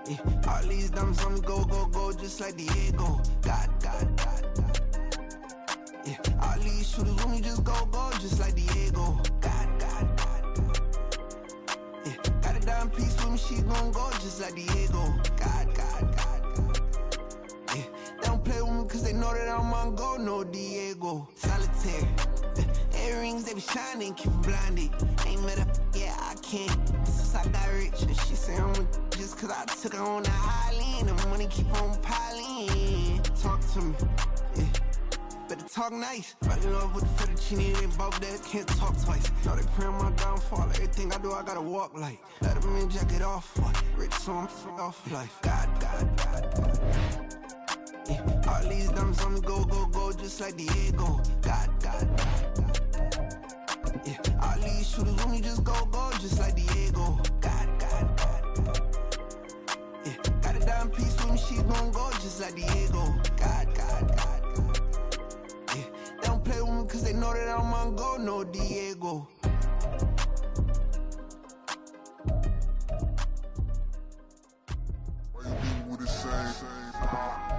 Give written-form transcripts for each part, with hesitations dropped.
Yeah, all these diamonds on me go, go, go, just like Diego. God, God, God, God. Yeah, all these shooters on me just go, go, just like Diego. God, God, God, God. Yeah, got a dime piece with me, she gon' go just like Diego. God, God, God, God. Yeah, they don't play with me cause they know that I'm on go, no Diego. Solitaire. Earrings, they be shining, keep me blinded. Ain't met up, yeah, I can't. Since I got rich, and she say I'm just cause I took her on the island. The money keep on piling. Talk to me, yeah. Better talk nice. Fall in love with the fettuccine, they both that can't talk twice. Know they praying my downfall. Everything I do, I gotta walk like. Let them in, jacket off. Rich, so I'm off life. God, God, God, God. Yeah, all these diamonds on me go, go, go, just like Diego. God, God, God, God. Yeah, all these shooters on me just go, go, just like Diego. God, God, God, God. Yeah, got a dime piece with me, she gon' go, just like Diego. God, God, God, God. Yeah, they don't play with me cause they know that I'm on go, no Diego. Why you think we the same?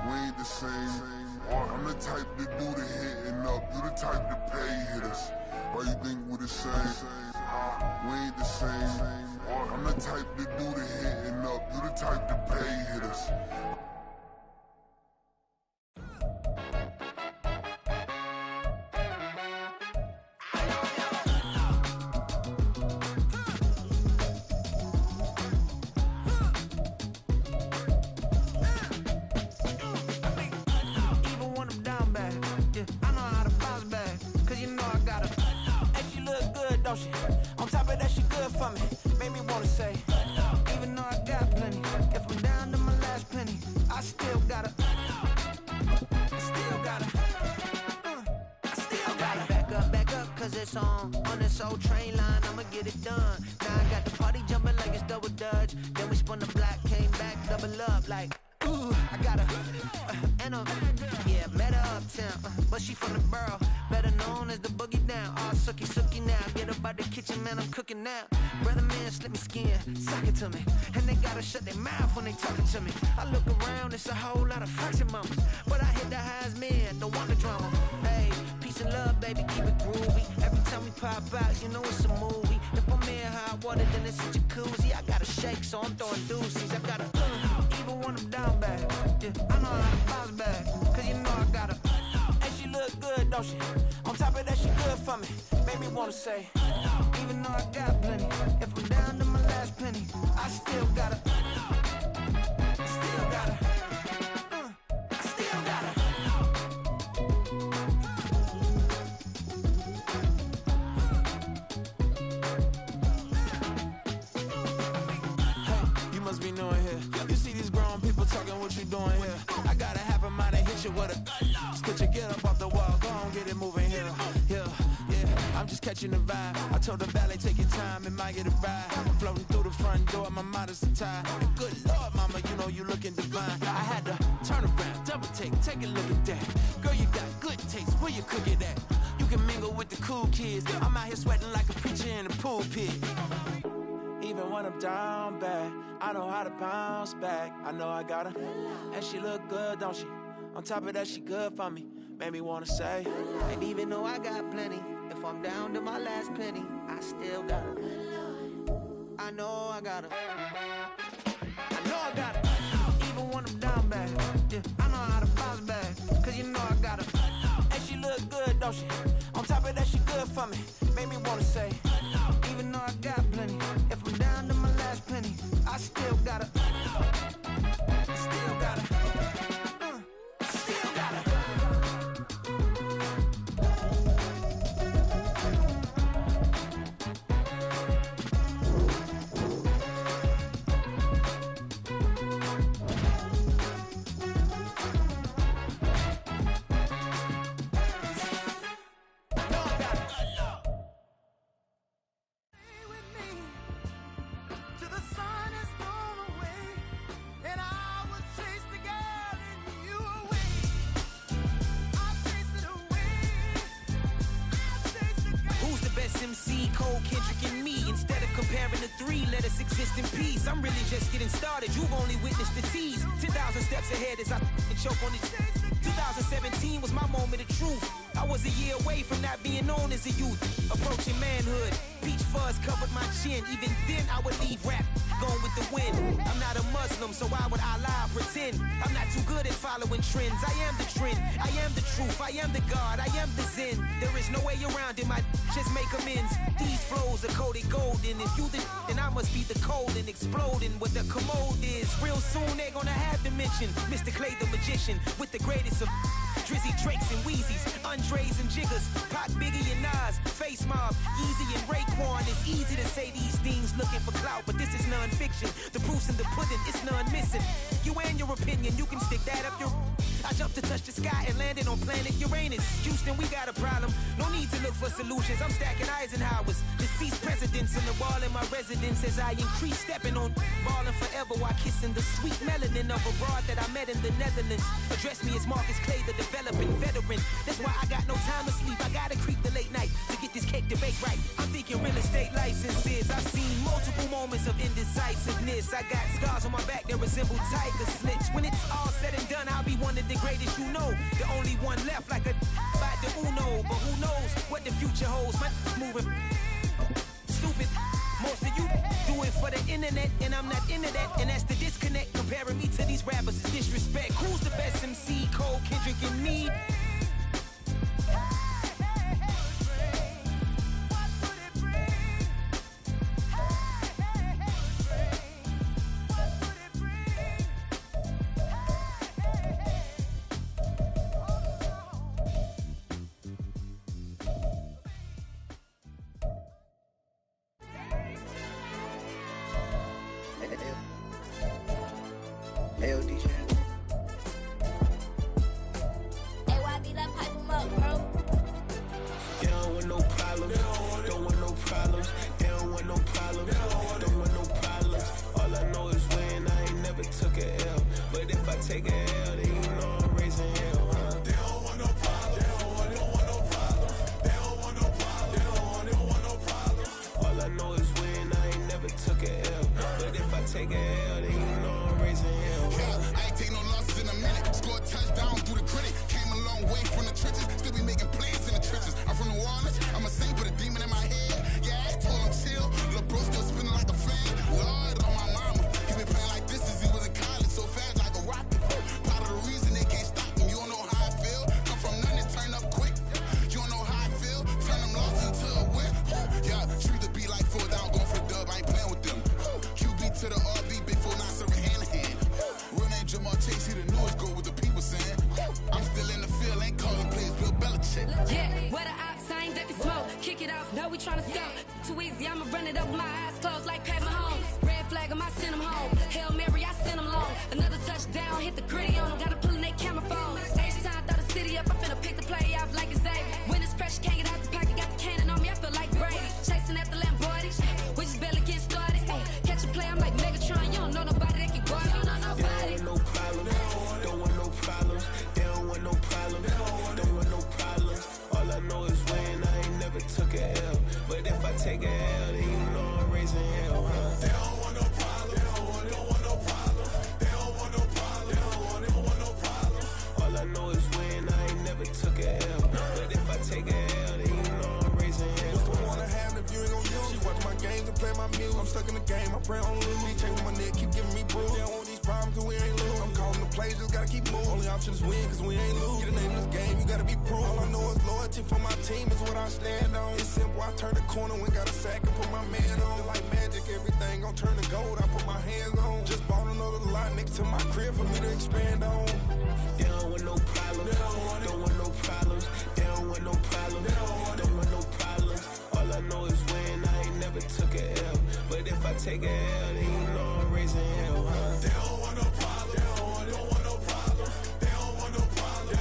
We ain't the same. I'm the type to do the hitting up, you the type to pay hitters. Why you think we the same? We ain't the same. I'm the type to do the hitting up, you the type to pay hitters. On top of that, she good for me. Made me wanna say, even though I got plenty, if I'm down to my last penny, I still gotta, I still gotta back up, cause it's on this old train line, I'ma get it done. Now I got the party jumping like it's double dutch. Then we spun the block, came back, double up like, ooh, I gotta, and yeah, met her uptown, but she from the borough, better known as the boogie down. All sucky now, get up out the kitchen, man, I'm cooking now. Brother man, slip me skin, suck it to me, and they gotta shut their mouth when they talking to me. I look around, it's a whole lot of flexing mamas, but I hit the highs, man, don't want the drama. Hey, peace and love, baby, keep it groovy. Every time we pop out, you know it's a movie. If I'm in hot water, then it's a jacuzzi. I gotta shake, so I'm throwing deuces. I gotta, even when I'm down bad, yeah, I know how to bounce back, cause you know I gotta. And she look good, don't she? On top of that, she good for me. Made me wanna say, even though I got plenty, if I'm down to my last penny, I still gotta, I still gotta, I still gotta. Hey, you must be new in here. You see these grown people talking, what you doing here? I got a half a mind to hit you with a split your get up off the wall, go on, get it moving here. Yeah, I'm just catching the vibe. I told the valet, take your time, it might get a ride. I'm floating through the front door, my mind is a tie. And good Lord, mama, you know you looking divine. I had to turn around, double take a look at that. Girl, you got good taste, where you cook it at? You can mingle with the cool kids. I'm out here sweating like a preacher in a pulpit. Even when I'm down bad, I know how to bounce back. I know I gotta, and she look good, don't she? On top of that, she good for me. Made me wanna say, and even though I got plenty, if I'm down to my last penny, I still gotta, I know I gotta, I know I gotta, even when I'm down bad, yeah, I know how to bounce back, cause you know I gotta, and she look good, don't she? On top of that, she good for me. Made me wanna say, even though I got plenty, if I'm down to my last penny, I still gotta, I still gotta. To the sun is gone away. let us exist in peace. I'm really just getting started. You've only witnessed the tease. 10,000 steps ahead as I choke on these. 2017 was my moment of truth. I was a year away from not being known as a youth. Approaching manhood, PIT Vs covered my chin. Even then I would leave rap going with the wind. I'm not a Muslim, so why would I lie or pretend? I'm not too good at following trends. I am the trend, I am the truth, I am the God, I am the Zen. There is no way around it, just make amends. These flows are coated golden. If you then I must be the cold and exploding. What the commode is, real soon they're gonna have to mention Mr. Clay the magician with the greatest of Drizzy, Drakes, and Wheezies, Andres and Jiggers, Pac, Biggie, and Nas, Face Mob, Yeezy, and Raekwon. It's easy to say these things looking for clout, but this is non-fiction. The proof's in the pudding, it's none missing. You and your opinion, you can stick that up your... I jumped to touch the sky and landed on planet Uranus. Houston, we got a problem. No need to look for solutions. I'm stacking Eisenhowers. Deceased presidents in the wall in my residence as I increase stepping on ballin' forever while kissing the sweet melanin of a broad that I met in the Netherlands. Address me as Marcus Clay, the developing veteran. That's why I got no time to sleep. I gotta creep the late night to get this cake debate right. I'm thinking real estate licenses. I've seen multiple moments of indecisiveness. I got scars on my back that resemble tiger slits. When it's all said and done, I'll be one of the greatest you know. The only one left like a by the Uno. But who knows what the future holds. My moving stupid. Most of you do it for the internet, and I'm not into that. And that's the disconnect. Comparing me to these rappers is disrespect. Who's the best MC? Cole, Kendrick, and me? Hey, DJ. Hey, YB, that pipe him up, bro. They don't want no problems. Don't want no problems. They don't want no problems. Don't want no problems. All I know is when I ain't never took a L. But if I take a L, then you know I'm raising hell, huh? They don't want no problems. They don't want no problems. They don't want no problems. They don't want no problems. All I know is when I ain't never took a L. But if I take a L, then you know I'm raising hell. I ain't take no losses in a minute. Scored a touchdown through the critic. Came a long way from the trenches. Still be making plays in the trenches. I'm from New Orleans. I'm a saint with a demon in my head. Yeah, I told him chill. Lil' bro still spinning like a fan. Lord on my mama. He been playing like this since he was in college. So fast like a rocket. Part of the reason they can't stop me. You don't know how I feel. Come from nothing, turn up quick. You don't know how I feel. Turn them losses into a win. Yeah, treat the beat like 4 down. Going for the dub. I ain't playing with them. QB to the RB. Big 4 not serving hand in hand. Real name Jamal Chase, he the newest go with the people saying. I'm still in the field, ain't calling plays, Bill Belichick. Yeah, where the ops, I ain't that they smoke. Kick it off, no, we tryna scout. Too easy, I'ma run it up with my eyes closed like Pat Mahomes. Red flag, I send him home. Hail Mary, I send him long. Another touchdown, hit the gritty on him. Gotta pull in they camera phone. Stage time, throw the city up. I'm finna pick the play off like it's Xavier. When it's pressure, can't get out the pocket. Got the cannon on me, I feel like Brady. Chasing after Lamborghini. We just barely get started. Ay, catch a play, I'm like Megatron. You don't know nobody that can guard me. You don't know nobody. No problems. Don't want no problems. They don't want no problems. Don't want no problems. All I know is when I ain't never took a L. But if I take a L, then you know I'm raising hell, huh? They don't want no problems. They don't want no problems. They don't want no problems. They don't want no problems. All I know is when I ain't never took a L. But if I take a L, then you know I'm raising hell. What's the one I have if you ain't gon' use? She watch my games and play my music. I'm stuck in the game, I pray on lose. These chains on my neck keep giving me bruise. They don't want these problems cause we ain't lose. I'm calling the plays, just gotta keep moving. Only option is win cause we ain't lose. Get a name in this game, you gotta be proof. All I know is loyalty for my team is what I stand on. It's simple, I turn the corner when got a sack and put my man on. Like magic, everything gon' turn to gold, I put my hands on. Just bought another lot next to my crib for me to expand on. They don't want no problems. Don't want no problems. They don't want no problems. Don't want no problems. All I know is when I ain't never took a L. But if I take a L, then you know I'm raising hell, huh? They don't want no problems. They don't want no problems. They don't want no problems. They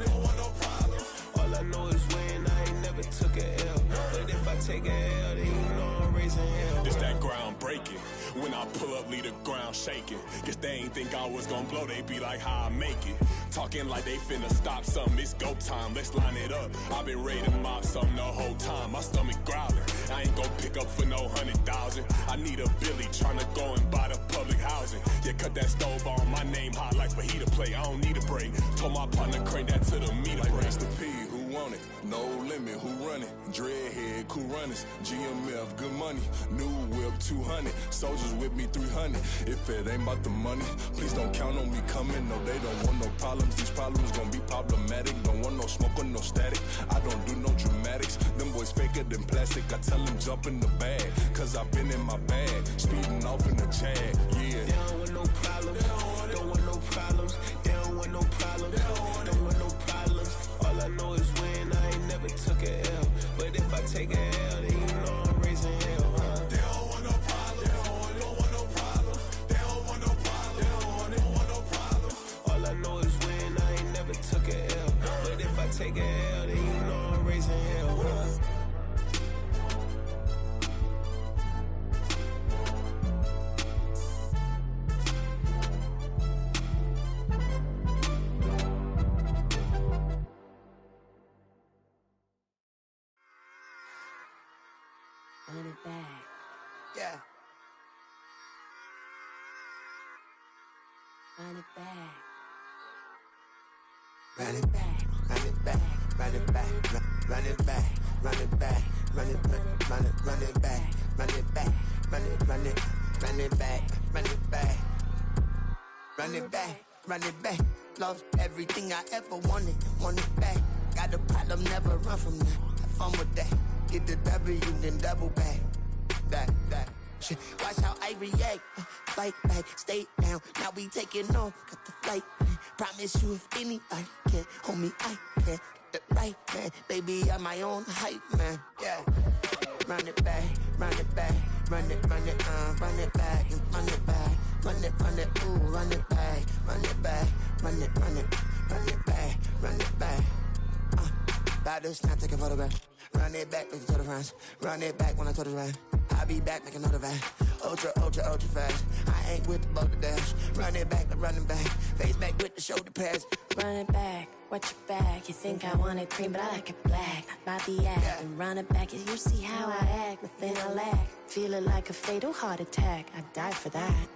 don't want no problems. All I know is when I ain't never took a L. But if I take a L, then you know I'm raising hell. It's that groundbreaking. When I pull up, leave the ground shaking. Guess they ain't think I was gon' blow, they be like, how I make it. Talking like they finna stop something, it's go time, let's line it up. I've been ready to mob something the whole time, my stomach growling. I ain't gon' pick up for no 100,000. I need a Billy tryna go and buy the public housing. Yeah, cut that stove on, my name hot like fajita plate. I don't need a break. Told my partner crank that to the meter break. Mr. P, who want it? No limit, who run it? Dreadhead, cool runners. GMF, good money. New whip, 200. Soldiers with me, 300. If it ain't about the money, please don't count on me coming. No, they don't want no problems. These problems gon' be problematic. Don't want no smoke or no static. I don't do no dramatics. Them boys faker than plastic. I tell them jump in the bag, cause I've been in my bag. Speeding off in the Jag, yeah. They don't want no problems. Don't want no problems. They don't want no problems. Don't want no problems. All I know is win. I ain't never took a L. But if I take a L, then you know I'm raising hell, huh? They don't want no problems. Don't want no problems. They don't want no problems. They don't want no problems. All I know is win. I ain't never took a L. But if I take a L, then you know I'm raising hell, huh? Run it back. Yeah. Run it back. Run it back, run it back, run it back, run it back, run it back, run it back, run it back, run it back, run it back, run it back, run it back, run it back. Lost everything I ever wanted, want it back. Got a problem, never run from that. Have fun with that. Get the W, then double back. That. Shit. Watch how I react. Fight back, stay down. Now we taking off, got the flight. Promise you if anybody can, homie, I can. Get the right man, baby, I'm my own hype man. Yeah. Run it back, run it back, run it, run it back, run it back, run it, ooh, run it back, run it back, run it back, run it back. About this now, take a photograph. Run it back, make it to the friends. Run it back when I told it right. I'll be back, make another van. Ultra fast. I ain't with the boat to dash. Run it back, I'm running back. Face back with the shoulder pads. Run it back, watch your back. You think I want it cream, but I like it black. Bobby act Yeah. and run it back. You see how I act, nothing I lack. Feel it like a fatal heart attack. I'd die for that.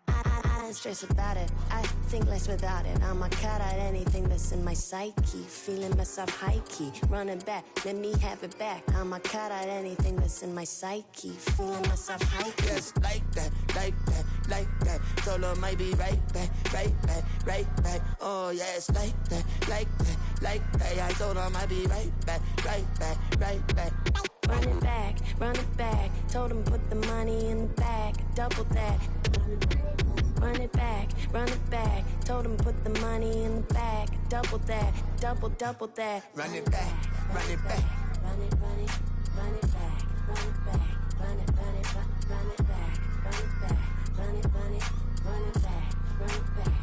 I don't stress about it. I think less without it. I'ma cut out anything that's in my psyche. Feeling myself high key. Running back, let me have it back. I'ma cut out anything that's in my psyche. Feeling myself high key. Yes, like that, like that, like that. Solo might be right back, right back, right back. Oh yes, like that, like that, like that. I told her I might be right back, right back, right back. Run it back, run it back. Told him put the money in the bag. Double that. Run it back, run it back. Told him put the money in the bag. Double that, double that. Run it back, run it back. Run it, run it, run it back, run it back, run it, run it, run it back, run it back, run it, run it, run it back, run it back.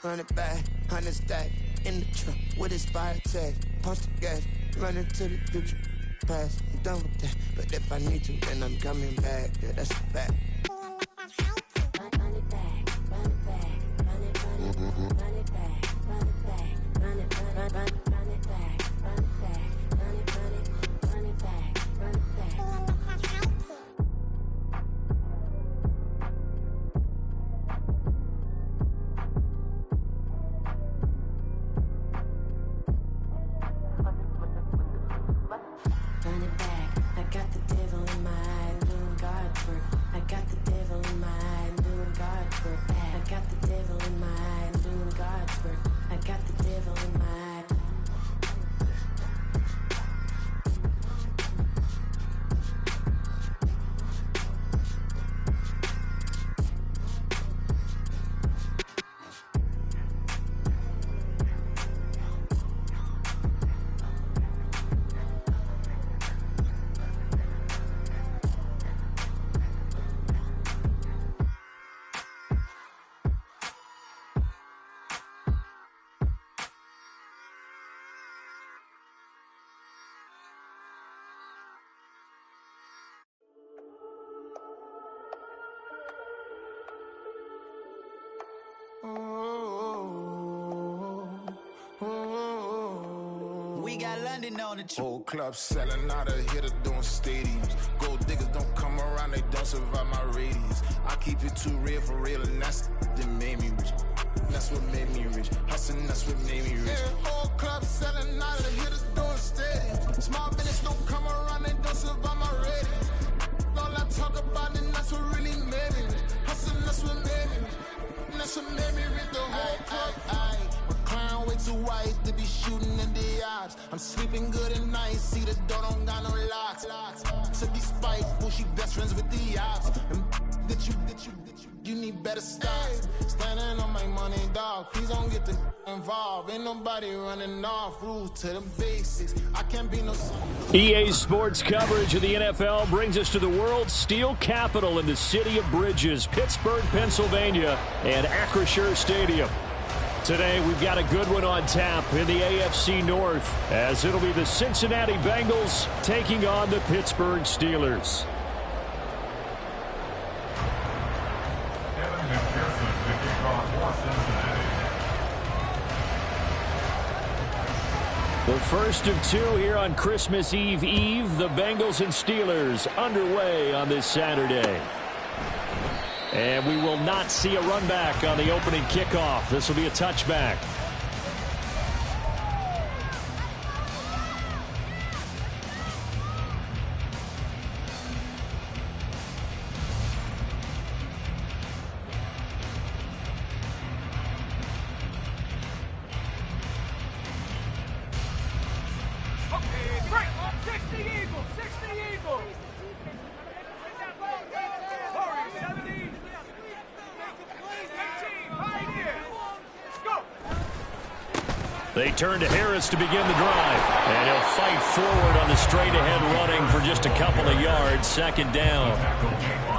Run it back, 100 stack in the truck with his fire tag. Punch the gas, run into the future. Past, I'm done with that. But if I need to, then I'm coming back. Yeah, that's a fact. Run it back, run it back, run it, run it, run it back, run it back, run it, run it back, run it back, run it, run it, run it back, run it back. Run it back, I got the devil in my eye, doing guard work. I got the devil in my eye, doing guard work. I got the devil in my eye, doing guard work. I got the devil in my eye. We got London on the Whole club selling out of hitters doing stadiums. Gold diggers don't come around, they don't survive my radius. I keep it too real for real, and that's that made me rich. That's what made me rich. Hustling, that's what made me rich. Yeah, whole club selling out of hitters doing stadiums. Small business don't come around, they don't survive my radius. All I talk about it, that's what really made me rich. Hustling, that's what made me rich. That's what made me rich. The whole club. Clown way too wise to be shooting in the eyes. I'm sleeping good at night, see the door don't got no locks. To be spiteful, she best friends with the odds. And you need better stop. Standing on my money, dog. Please don't get the involved. Ain't nobody running off. Rules to the basics. I can't be no. EA Sports coverage of the NFL brings us to the world's steel capital in the city of Bridges, Pittsburgh, Pennsylvania, and Acrisure Stadium. Today, we've got a good one on tap in the AFC North, as it'll be the Cincinnati Bengals taking on the Pittsburgh Steelers. The first of two here on Christmas Eve, the Bengals and Steelers underway on this Saturday. And we will not see a run back on the opening kickoff. This will be a touchback. They turn to Harris to begin the drive. And he'll fight forward on the straight-ahead running for just a couple of yards. Second down.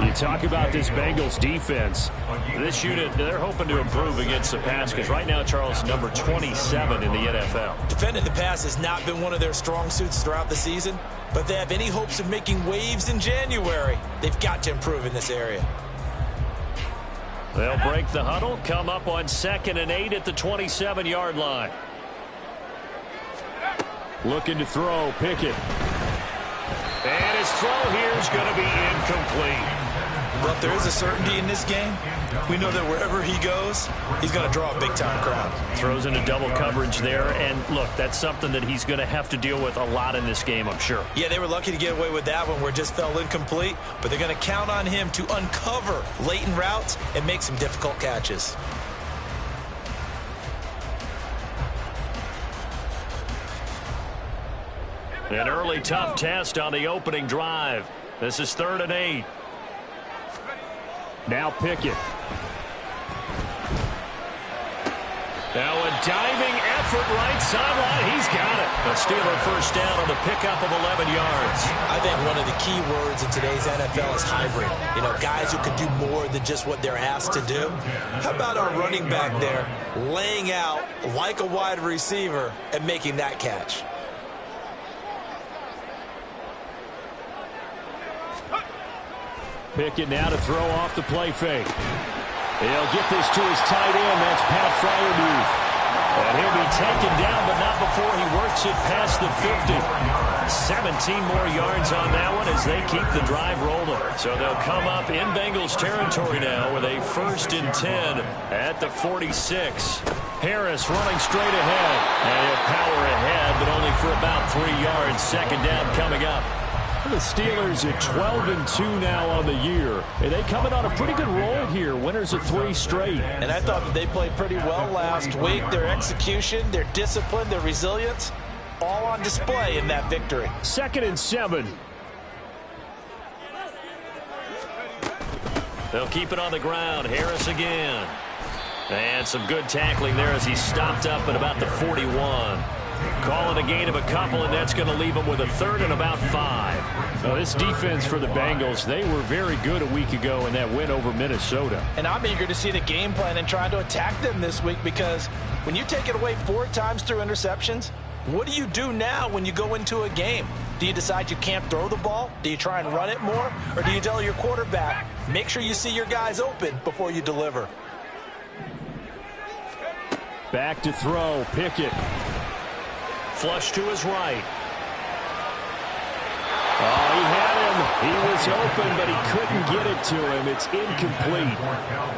You talk about this Bengals defense. This unit, they're hoping to improve against the pass because right now, Charles, number 27 in the NFL. Defending the pass has not been one of their strong suits throughout the season, but if they have any hopes of making waves in January, they've got to improve in this area. They'll break the huddle, come up on 2nd and 8 at the 27-yard line. Looking to throw, Pickett. And his throw here is going to be incomplete. But there is a certainty in this game. We know that wherever he goes, he's going to draw a big-time crowd. Throws into double coverage there. And, look, that's something that he's going to have to deal with a lot in this game, I'm sure. Yeah, they were lucky to get away with that one where it just fell incomplete. But they're going to count on him to uncover latent routes and make some difficult catches. An early tough test on the opening drive. This is 3rd and 8. Now Pickett. Now a diving effort right sideline. He's got it. A Steeler first down on the pickup of 11 yards. I think one of the key words in today's NFL is hybrid. You know, guys who can do more than just what they're asked to do. How about our running back there laying out like a wide receiver and making that catch? Pickett now to throw off the play fake. He'll get this to his tight end. That's Pat Freiermuth. And he'll be taken down, but not before he works it past the 50. 17 more yards on that one as they keep the drive rolling. So they'll come up in Bengals territory now with a 1st and 10 at the 46. Harris running straight ahead. And he'll power ahead, but only for about 3 yards. Second down coming up. The Steelers at 12-2 now on the year. And they coming on a pretty good roll here. Winners of 3 straight. And I thought that they played pretty well last week. Their execution, their discipline, their resilience, all on display in that victory. 2nd and 7. They'll keep it on the ground. Harris again. And some good tackling there as he stopped up at about the 41. Call it a gain of a couple, and that's going to leave them with a 3rd and about 5. Now, this defense for the Bengals, they were very good a week ago in that win over Minnesota. And I'm eager to see the game plan and trying to attack them this week because when you take it away 4 times through interceptions, what do you do now when you go into a game? Do you decide you can't throw the ball? Do you try and run it more? Or do you tell your quarterback, make sure you see your guys open before you deliver? Back to throw. Pickett. Flush to his right. Oh, he had him. He was open, but he couldn't get it to him. It's incomplete.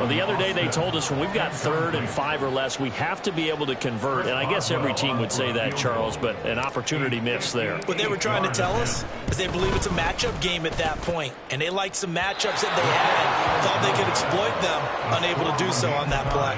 Well, the other day they told us when we've got 3rd and 5 or less, we have to be able to convert. And I guess every team would say that, Charles, but an opportunity missed there. What they were trying to tell us is they believe it's a matchup game at that point, and they liked some matchups that they had, thought they could exploit them, unable to do so on that play.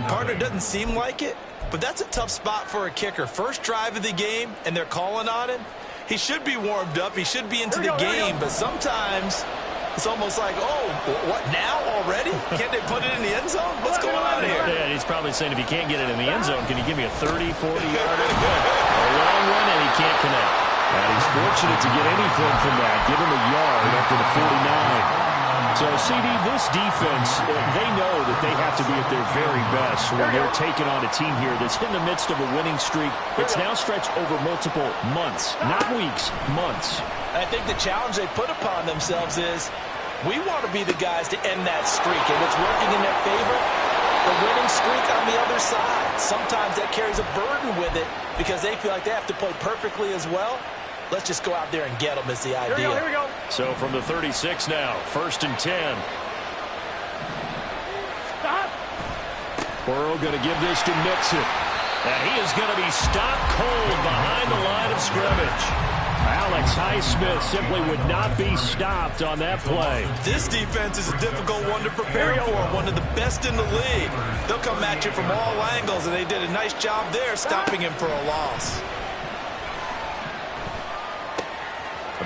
Partner doesn't seem like it, but that's a tough spot for a kicker. First drive of the game, and they're calling on him. He should be warmed up. He should be into the game, but sometimes it's almost like, oh, what, now already? Can't they put it in the end zone? What's going on here? Yeah, he's probably saying if you can't get it in the end zone, can you give me a 30, 40-yarder? A long one, and he can't connect. And he's fortunate to get anything from that. Give him a yard after the 49. So, CD, this defense, they know that they have to be at their very best when they're taking on a team here that's in the midst of a winning streak. It's now stretched over multiple months, not weeks, months. I think the challenge they put upon themselves is we want to be the guys to end that streak. And what's working in their favor? The winning streak on the other side. Sometimes that carries a burden with it because they feel like they have to play perfectly as well. Let's just go out there and get them is the idea. Here we go. So from the 36 now, 1st and 10. Stop. Burrow going to give this to Mixon. And he is going to be stopped cold behind the line of scrimmage. Alex Highsmith simply would not be stopped on that play. This defense is a difficult one to prepare for, one of the best in the league. They'll come at you from all angles, and they did a nice job there stopping him for a loss.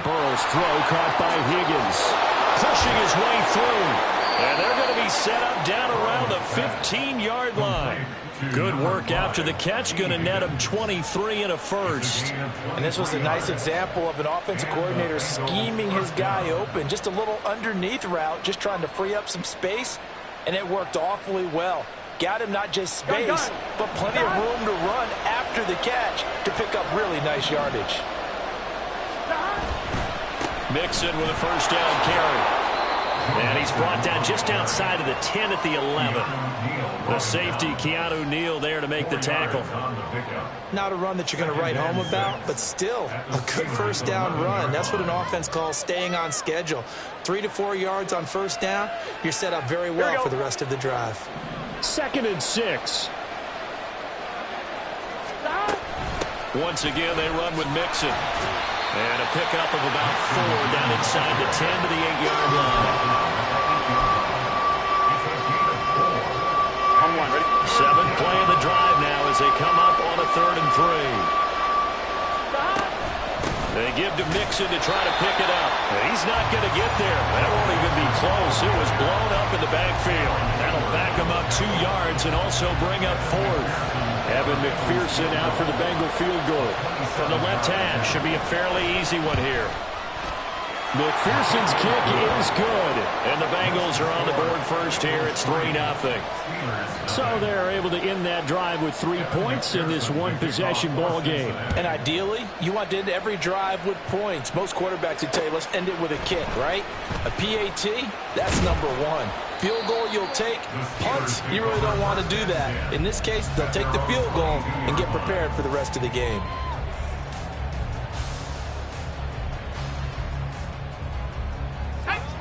Burrow's throw caught by Higgins. Pushing his way through. And they're going to be set up down around the 15-yard line. Good work after the catch. Going to net him 23 and a first. And this was a nice example of an offensive coordinator scheming his guy open. Just a little underneath route, just trying to free up some space. And it worked awfully well. Got him not just space, but plenty of room to run after the catch to pick up really nice yardage. Mixon with a first down carry. And he's brought down just outside of the 10 at the 11. The safety, Keanu Neal, there to make the tackle. Not a run that you're going to write home about, but still a good first down run. That's what an offense calls staying on schedule. 3 to 4 yards on first down, you're set up very well for the rest of the drive. 2nd and 6. Once again, they run with Mixon. And a pickup of about 4 down inside the 10 to the 8-yard line. 7th play of the drive now as they come up on a 3rd and 3. They give to Mixon to try to pick it up. He's not going to get there. That won't even be close. It was blown up in the backfield. That'll back him up 2 yards and also bring up 4th. Evan McPherson out for the Bengal field goal. From the left hand, should be a fairly easy one here. McPherson's kick is good. And the Bengals are on the board first here. It's 3-0. So they're able to end that drive with 3 points in this one-possession ball game. And ideally, you want to end every drive with points. Most quarterbacks would tell you, let's end it with a kick, right? A PAT, that's number 1. Field goal you'll take. Punt, you really don't want to do that. In this case, they'll take the field goal and get prepared for the rest of the game.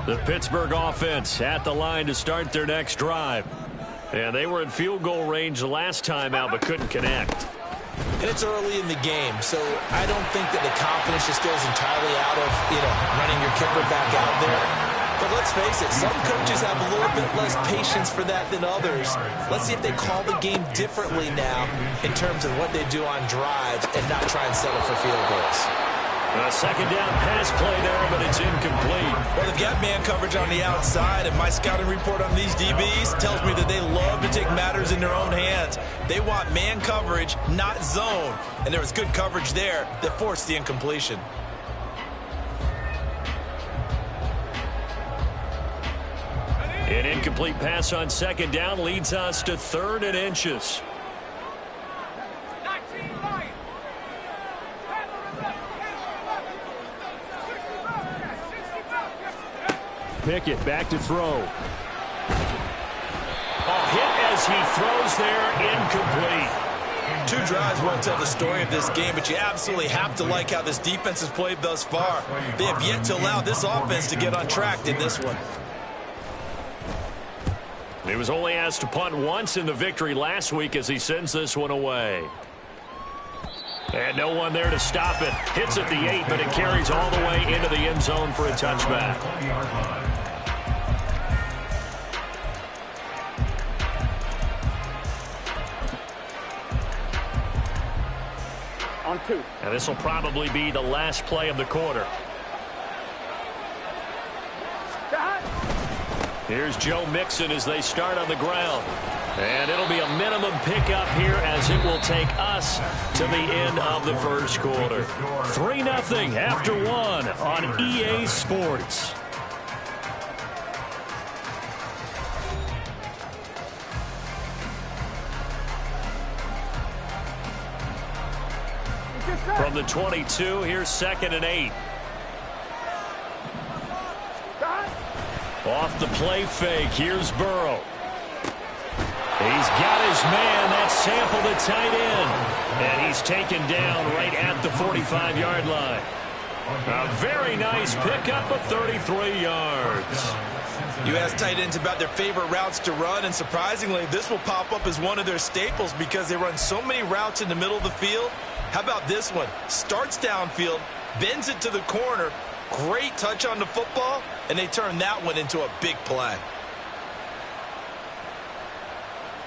The Pittsburgh offense at the line to start their next drive. And they were in field goal range the last time out, but couldn't connect. And it's early in the game, so I don't think that the confidence just goes entirely out of, running your kicker back out there. But let's face it, some coaches have a little bit less patience for that than others. Let's see if they call the game differently now in terms of what they do on drives and not try and settle for field goals. A 2nd down pass play there, but it's incomplete. Well, they've got man coverage on the outside, and my scouting report on these DBs tells me that they love to take matters in their own hands. They want man coverage, not zone. And there was good coverage there that forced the incompletion. An incomplete pass on 2nd down leads us to 3rd and inches. Pickett back to throw. Hit as he throws pass there, incomplete. 2 drives won't tell the story of this game, but you absolutely have to like how this defense has played thus far. They have yet to allow this offense to get on track in this one. He was only asked to punt once in the victory last week as he sends this one away. And no one there to stop it. Hits at the 8, but it carries all the way into the end zone for a touchback. On 2. And this will probably be the last play of the quarter. Here's Joe Mixon as they start on the ground. And it'll be a minimum pickup here as it will take us to the end of the first quarter. 3-0 after 1 on EA Sports. From the 22, here's 2nd and 8. Off the play fake, here's Burrow. He's got his man, that's Sample the tight end. And he's taken down right at the 45-yard line. A very nice pickup of 33 yards. You ask tight ends about their favorite routes to run, and surprisingly, this will pop up as one of their staples because they run so many routes in the middle of the field. How about this one? Starts downfield, bends it to the corner, great touch on the football, and they turn that one into a big play.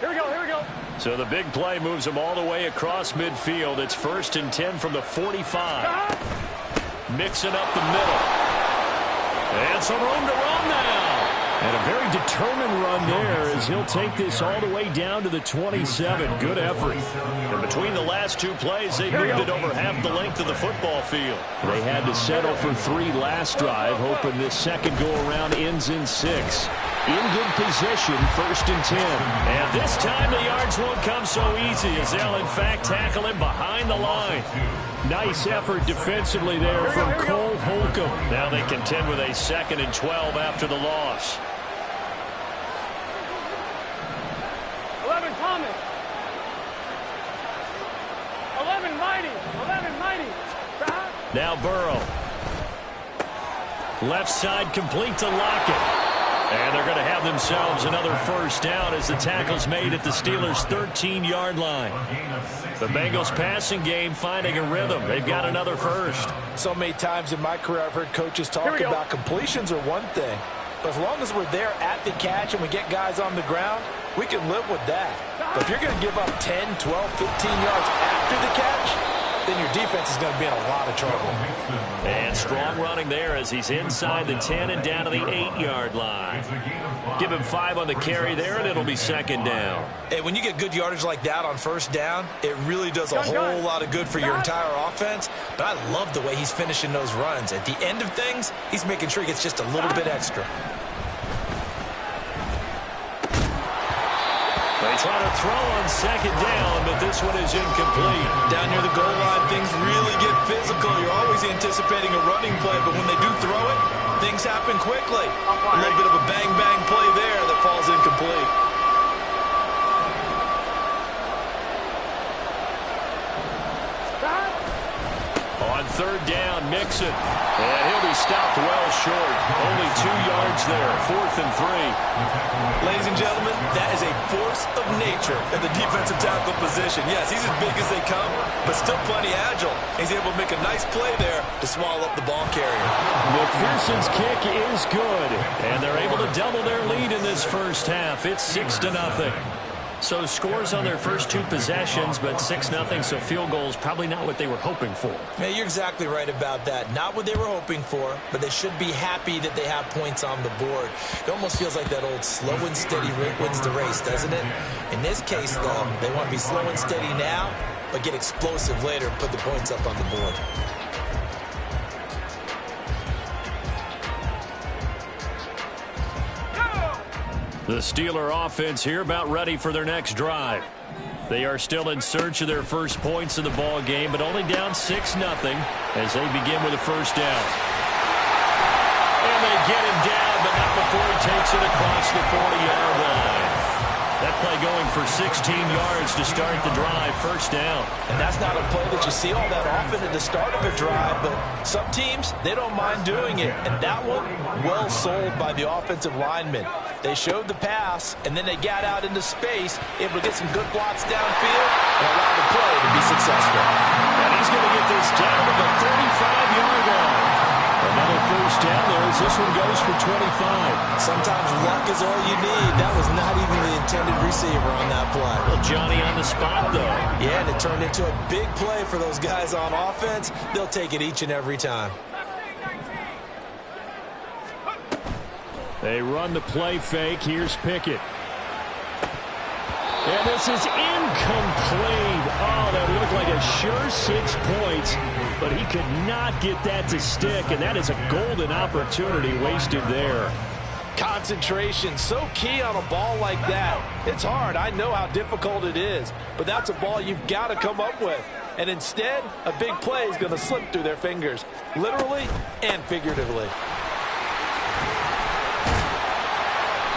Here we go, here we go. So the big play moves them all the way across midfield. It's 1st and 10 from the 45. Mixing up the middle. And some room to run now. And a very determined run there as he'll take this all the way down to the 27. Good effort. And between the last 2 plays, they moved it over half the length of the football field. They had to settle for 3 last drive, hoping this second go-around ends in 6. In good position, 1st and 10. And this time the yards won't come so easy as they'll, in fact, tackle him behind the line. Nice effort defensively there from Cole Holcomb. Now they contend with a 2nd and 12 after the loss. 11 Thomas. 11 Mighty. 11 Mighty. Now Burrow. Left side complete to Lockett. And they're going to have themselves another first down as the tackle's made at the Steelers' 13-yard line. The Bengals passing game finding a rhythm. They've got another first. So many times in my career I've heard coaches talk about completions are one thing. But as long as we're there at the catch and we get guys on the ground, we can live with that. But if you're going to give up 10, 12, 15 yards after the catch, then your defense is going to be in a lot of trouble. And strong running there as he's inside the 10 and down to the 8-yard line. Give him 5 on the carry there, and it'll be 2nd down. Hey, when you get good yardage like that on first down, it really does a whole lot of good for your entire offense. But I love the way he's finishing those runs. At the end of things, he's making sure he gets just a little bit extra. They try to throw on 2nd down, but this one is incomplete. Down near the goal line, things really get physical. You're always anticipating a running play, but when they do throw it, things happen quickly. A little bit of a bang-bang play there that falls incomplete. On 3rd down, Mixon. And he'll be stopped well short. Only 2 yards there. 4th and 3. Ladies and gentlemen, that is a force of nature in the defensive tackle position. Yes, he's as big as they come, but still plenty agile. He's able to make a nice play there to swallow up the ball carrier. McPherson's kick is good, and they're able to double their lead in this first half. It's 6-0. So scores on their first 2 possessions, but 6-0, so field goals probably not what they were hoping for. Yeah, you're exactly right about that. Not what they were hoping for, but they should be happy that they have points on the board. It almost feels like that old slow and steady wins the race, doesn't it? In this case, though, they want to be slow and steady now, but get explosive later and put the points up on the board. The Steeler offense here about ready for their next drive. They are still in search of their first points in the ball game, but only down 6-0 as they begin with a first down. And they get him down, but not before he takes it across the 40-yard line. That play only going for 16 yards to start the drive, first down. And that's not a play that you see all that often at the start of a drive, but some teams, they don't mind doing it. And that one, well sold by the offensive lineman. They showed the pass, and then they got out into space, able to get some good blocks downfield, and allow the play to be successful. And he's going to get this down to the 35-yard line. Another first down there as this one goes for 25. Sometimes luck is all you need. That was not even the intended receiver on that play. Well, Johnny on the spot, though. Yeah, and it turned into a big play for those guys on offense. They'll take it each and every time. They run the play fake. Here's Pickett. And this is incomplete. Oh, that looked like a sure 6 points, but he could not get that to stick, and that is a golden opportunity wasted there. Concentration, so key on a ball like that. It's hard. I know how difficult it is, but that's a ball you've got to come up with. And instead, a big play is going to slip through their fingers, literally and figuratively.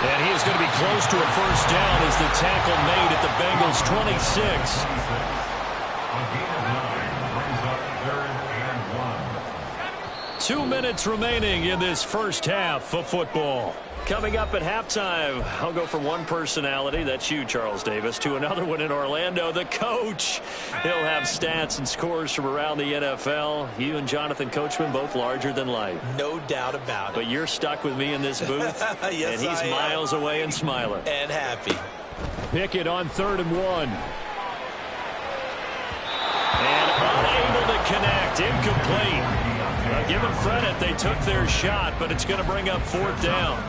And he is going to be close to a first down as the tackle made at the Bengals' 26. 2 minutes remaining in this first half of football. Coming up at halftime, I'll go from one personality, that's you, Charles Davis, to another one in Orlando, the coach. He'll have stats and scores from around the NFL. You and Jonathan Coachman, both larger than life. No doubt about it. But you're stuck with me in this booth, yes, and he's miles away and smiling. And happy. Pickett on 3rd and 1. And unable to connect, incomplete. Give them credit, they took their shot, but it's going to bring up 4th down.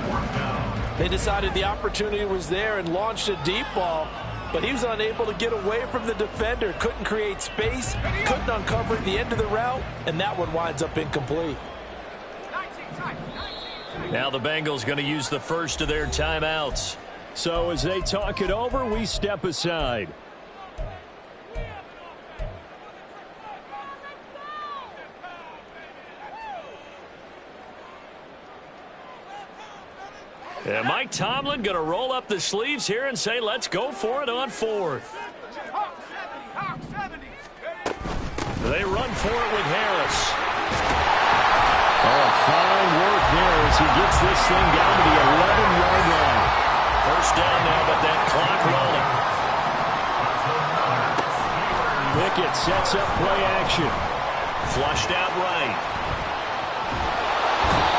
They decided the opportunity was there and launched a deep ball, but he was unable to get away from the defender, couldn't create space, couldn't uncover the end of the route, and that one winds up incomplete. Now the Bengals going to use the first of their timeouts. So as they talk it over, we step aside. And Mike Tomlin going to roll up the sleeves here and say, let's go for it on 4th. They run for it with Harris. Oh, fine work there as he gets this thing down to the 11-yard line. First down now, but that clock rolling. Pickett sets up play action. Flushed out right.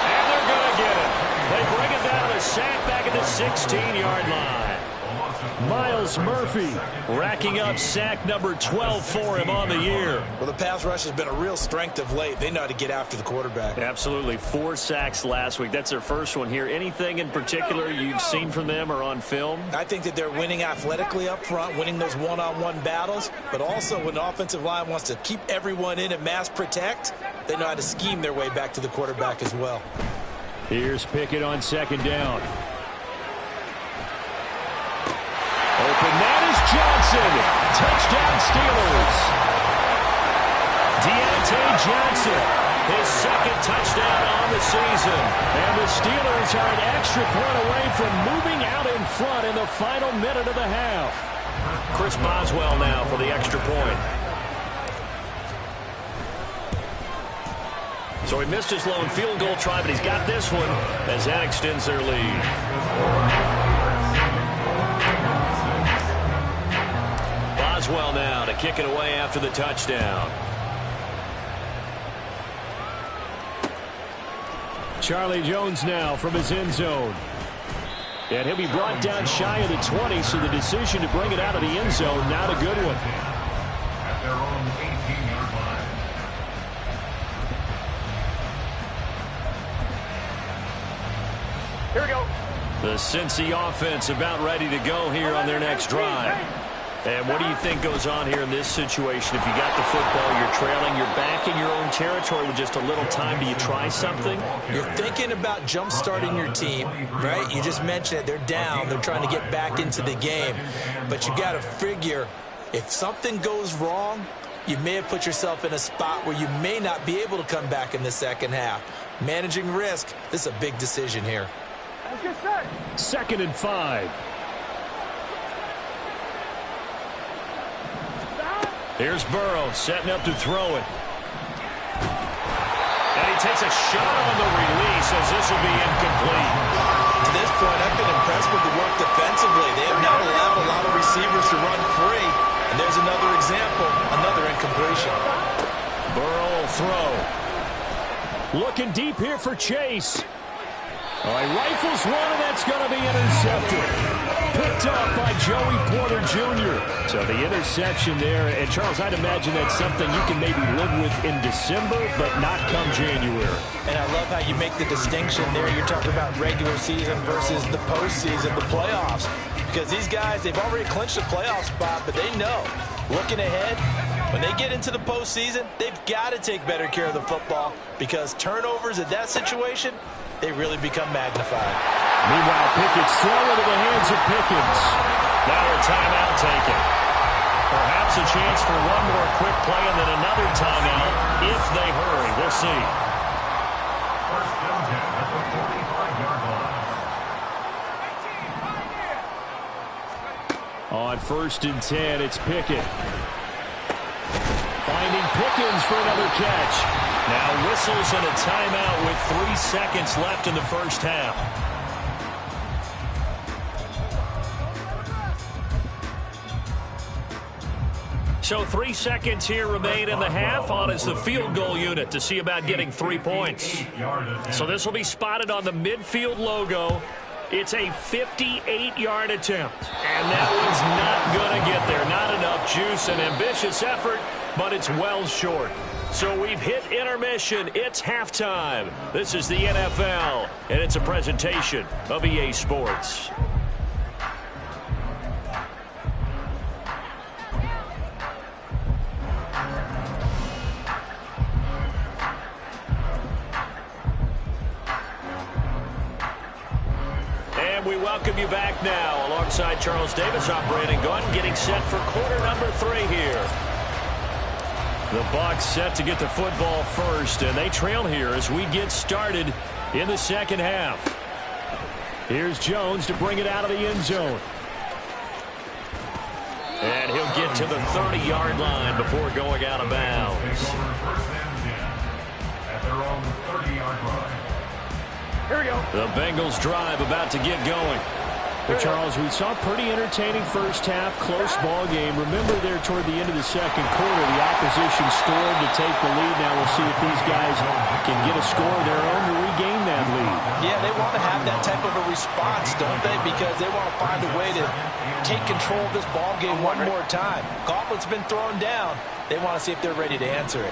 And they're going to get it. They bring it down to sack back at the 16-yard line. Miles Murphy racking up sack number 12 for him on the year. Well, the pass rush has been a real strength of late. They know how to get after the quarterback. Absolutely. 4 sacks last week. That's their first one here. Anything in particular you've seen from them or on film? I think that they're winning athletically up front, winning those one-on-one battles, but also when the offensive line wants to keep everyone in and mass protect, they know how to scheme their way back to the quarterback as well. Here's Pickett on 2nd down. Open man is Johnson. Touchdown Steelers. Deontay Johnson, his 2nd touchdown on the season. And the Steelers are an extra point away from moving out in front in the final minute of the half. Chris Boswell now for the extra point. So he missed his lone field goal try, but he's got this one as that extends their lead. Boswell now to kick it away after the touchdown. Charlie Jones now from his end zone. And he'll be brought down shy of the 20, so the decision to bring it out of the end zone, not a good one. At their own 18-yard line. Here we go. The Cincy offense about ready to go here on their next drive. And what do you think goes on here in this situation? If you got the football, you're trailing, you're back in your own territory with just a little time. Do you try something? You're thinking about jump-starting your team, right? You just mentioned it. They're down. They're trying to get back into the game. But you got to figure if something goes wrong, you may have put yourself in a spot where you may not be able to come back in the second half. Managing risk, this is a big decision here. 2nd and 5. Here's Burrow setting up to throw it. And he takes a shot on the release as this will be incomplete. To this point, I've been impressed with the work defensively. They have not allowed a lot of receivers to run free. And there's another example, another incompletion. Burrow will throw. Looking deep here for Chase. All right, rifles one, and that's going to be intercepted. Picked up by Joey Porter Jr. So the interception there. And, Charles, I'd imagine that's something you can maybe live with in December, but not come January. And I love how you make the distinction there. You're talking about regular season versus the postseason, the playoffs. Because these guys, they've already clinched a playoff spot, but they know, looking ahead, when they get into the postseason, they've got to take better care of the football because turnovers in that situation, they really become magnified. Meanwhile, Pickett's throw into the hands of Pickens. Now a timeout taken. Perhaps a chance for one more quick play and then another timeout if they hurry. We'll see. First down at the 45-yard line. On 1st and 10, it's Pickett. Finding Pickens for another catch. Now whistles and a timeout with 3 seconds left in the first half. So 3 seconds here remain in the half. On is the field goal unit to see about getting 3 points. So this will be spotted on the midfield logo. It's a 58-yard attempt. And that one's not going to get there. Not enough juice, an ambitious effort, but it's well short. So we've hit intermission. It's halftime. This is the NFL, and it's a presentation of EA Sports. And we welcome you back now. Alongside Charles Davis, I'm Brandon Gunn, getting set for quarter number 3 here. The Bucs set to get the football first, and they trail here as we get started in the second half. Here's Jones to bring it out of the end zone. And he'll get to the 30-yard line before going out of bounds. At their own 30-yard line. Here we go. The Bengals drive about to get going. Well, Charles, we saw a pretty entertaining first half, close ball game. Remember there toward the end of the second quarter, the opposition stormed to take the lead. Now we'll see if these guys can get a score of their own to regain that lead. Yeah, they want to have that type of a response, don't they? Because they want to find a way to take control of this ball game one more time. Gauntlet's been thrown down. They want to see if they're ready to answer it.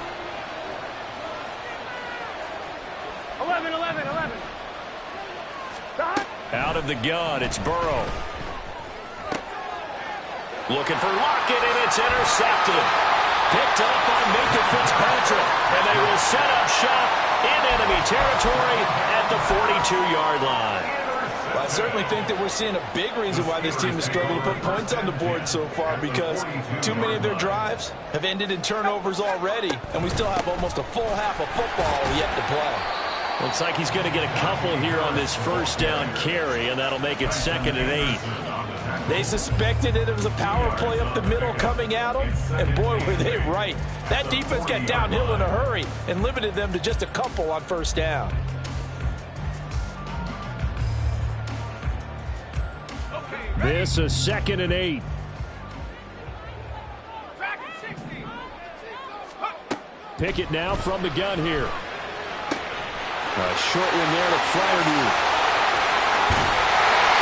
11. Stop. Out of the gun, it's Burrow. Looking for Lockett, and it's intercepted. Picked up by Minka Fitzpatrick, and they will set up shop in enemy territory at the 42-yard line. Well, I certainly think that we're seeing a big reason why this team has struggled to put points on the board so far, because too many of their drives have ended in turnovers already, and we still have almost a full half of football yet to play. Looks like he's going to get a couple here on this first down carry, and that'll make it 2nd and 8. They suspected it was a power play up the middle coming at them, and boy, were they right. That defense got downhill in a hurry and limited them to just a couple on first down. This is 2nd and 8. Pickett now from the gun here. A short one there to Fryermuth.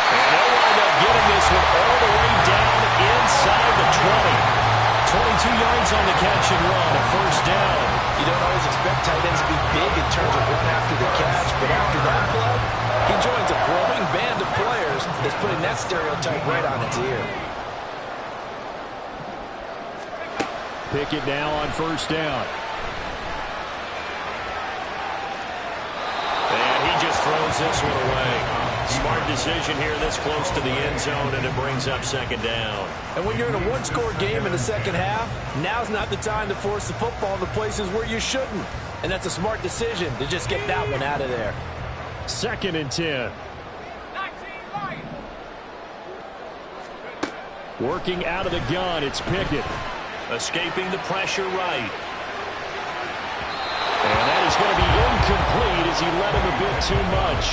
And they'll wind up getting this one all the way down inside the 20. 22 yards on the catch and run, a first down. You don't always expect tight ends to be big in terms of run after the catch, but after that play, he joins a growing band of players that's putting that stereotype right on its ear. Pickett now on first down. And he just throws this one away. Smart decision here this close to the end zone, and it brings up 2nd down. And when you're in a one-score game in the second half, now's not the time to force the football in the places where you shouldn't. And that's a smart decision to just get that one out of there. 2nd and 10. Working out of the gun, it's Pickett. Escaping the pressure right. And that is going to be incomplete as he led him a bit too much.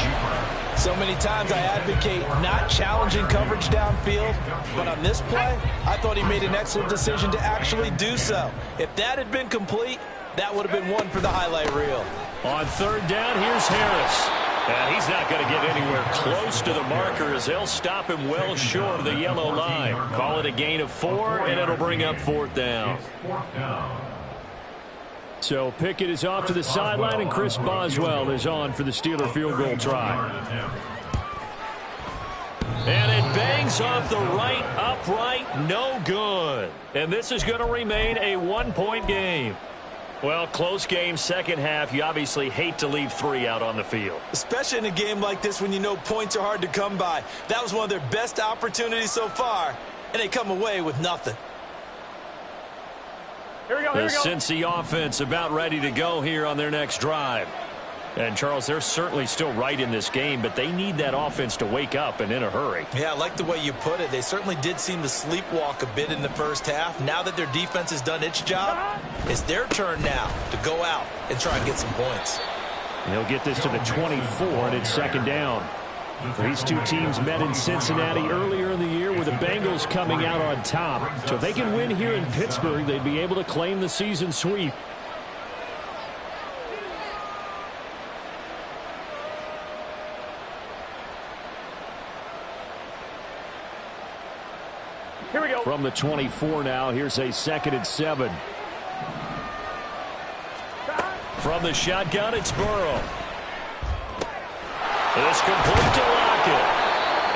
So many times I advocate not challenging coverage downfield, but on this play, I thought he made an excellent decision to actually do so. If that had been complete, that would have been one for the highlight reel. On third down, here's Harris. And he's not going to get anywhere close to the marker as they'll stop him well short of the yellow line. Call it a gain of 4, and it'll bring up 4th down. So Pickett is off to the sideline, and Chris Boswell is on for the Steeler field goal try. And it bangs off the right upright, no good. And this is going to remain a 1-point game. Well, close game, second half. You obviously hate to leave 3 out on the field. Especially in a game like this when you know points are hard to come by. That was one of their best opportunities so far, and they come away with nothing. Here we go, here we go. The Cincy offense about ready to go here on their next drive. And, Charles, they're certainly still right in this game, but they need that offense to wake up and in a hurry. Yeah, I like the way you put it. They certainly did seem to sleepwalk a bit in the first half. Now that their defense has done its job, it's their turn now to go out and try and get some points. And they'll get this to the 24, and it's second down. These two teams met in Cincinnati earlier in the year with the Bengals coming out on top. So if they can win here in Pittsburgh, they'd be able to claim the season sweep. Here we go. From the 24 now, here's a 2nd and 7. From the shotgun, it's Burrow. It's complete to Lockett.